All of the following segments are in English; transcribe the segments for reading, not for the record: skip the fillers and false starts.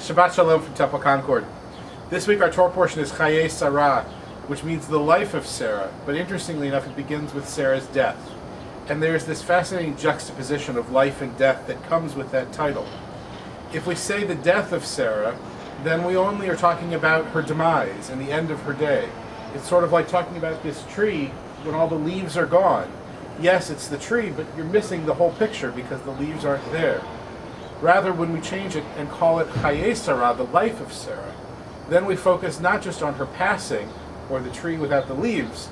Shabbat Shalom from Temple Concord. This week our Torah portion is Chaye Sarah, which means the life of Sarah, but interestingly enough it begins with Sarah's death. And there's this fascinating juxtaposition of life and death that comes with that title. If we say the death of Sarah, then we only are talking about her demise and the end of her day. It's sort of like talking about this tree when all the leaves are gone. Yes, it's the tree, but you're missing the whole picture because the leaves aren't there. Rather, when we change it and call it Chaye Sarah, the life of Sarah, then we focus not just on her passing, or the tree without the leaves,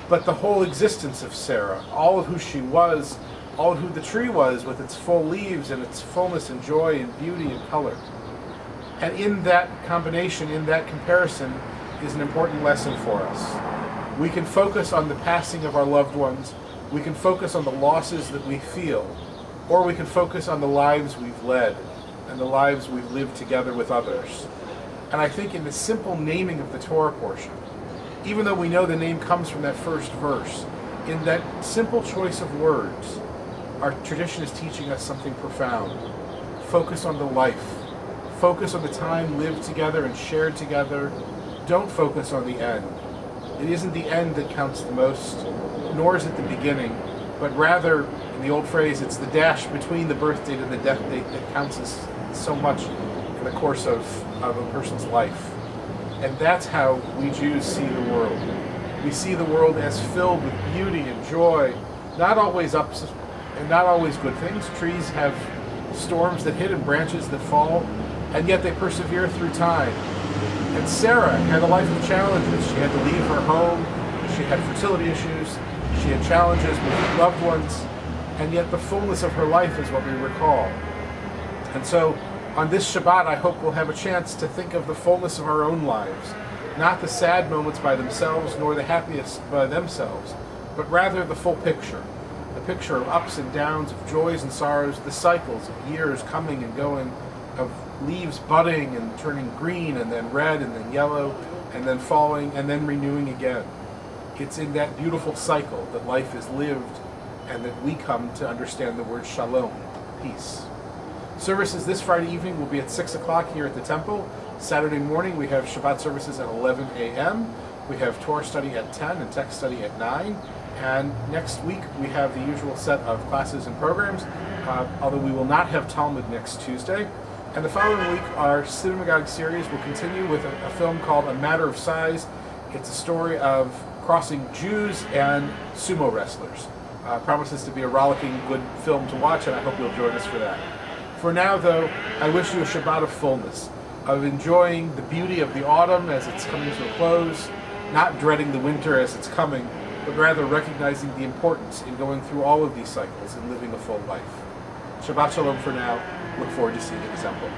but the whole existence of Sarah, all of who she was, all of who the tree was with its full leaves and its fullness and joy and beauty and color. And in that combination, in that comparison, is an important lesson for us. We can focus on the passing of our loved ones, we can focus on the losses that we feel, or we can focus on the lives we've led and the lives we've lived together with others. And I think in the simple naming of the Torah portion, even though we know the name comes from that first verse, in that simple choice of words, our tradition is teaching us something profound. Focus on the life. Focus on the time lived together and shared together. Don't focus on the end. It isn't the end that counts the most, nor is it the beginning, but rather, in the old phrase, it's the dash between the birth date and the death date that counts as so much in the course of a person's life. And that's how we Jews see the world. We see the world as filled with beauty and joy, not always ups and not always good things. Trees have storms that hit and branches that fall, and yet they persevere through time. And Sarah had a life of challenges. She had to leave her home, she had fertility issues, she had challenges with loved ones, and yet the fullness of her life is what we recall. And so, on this Shabbat, I hope we'll have a chance to think of the fullness of our own lives, not the sad moments by themselves, nor the happiest by themselves, but rather the full picture. The picture of ups and downs, of joys and sorrows, the cycles of years coming and going, of leaves budding and turning green, and then red, and then yellow, and then falling, and then renewing again. It's in that beautiful cycle that life is lived, and that we come to understand the word shalom, peace. Services this Friday evening will be at 6 o'clock here at the temple. Saturday morning we have Shabbat services at 11 a.m. We have Torah study at 10 and text study at 9. And next week we have the usual set of classes and programs, although we will not have Talmud next Tuesday. And the following week our synagogue series will continue with a film called A Matter of Size. It's a story of crossing Jews and sumo wrestlers. Promises to be a rollicking good film to watch, and I hope you'll join us for that. For now, though, I wish you a Shabbat of fullness, of enjoying the beauty of the autumn as it's coming to a close, not dreading the winter as it's coming, but rather recognizing the importance in going through all of these cycles and living a full life. Shabbat Shalom for now. Look forward to seeing you at the temple.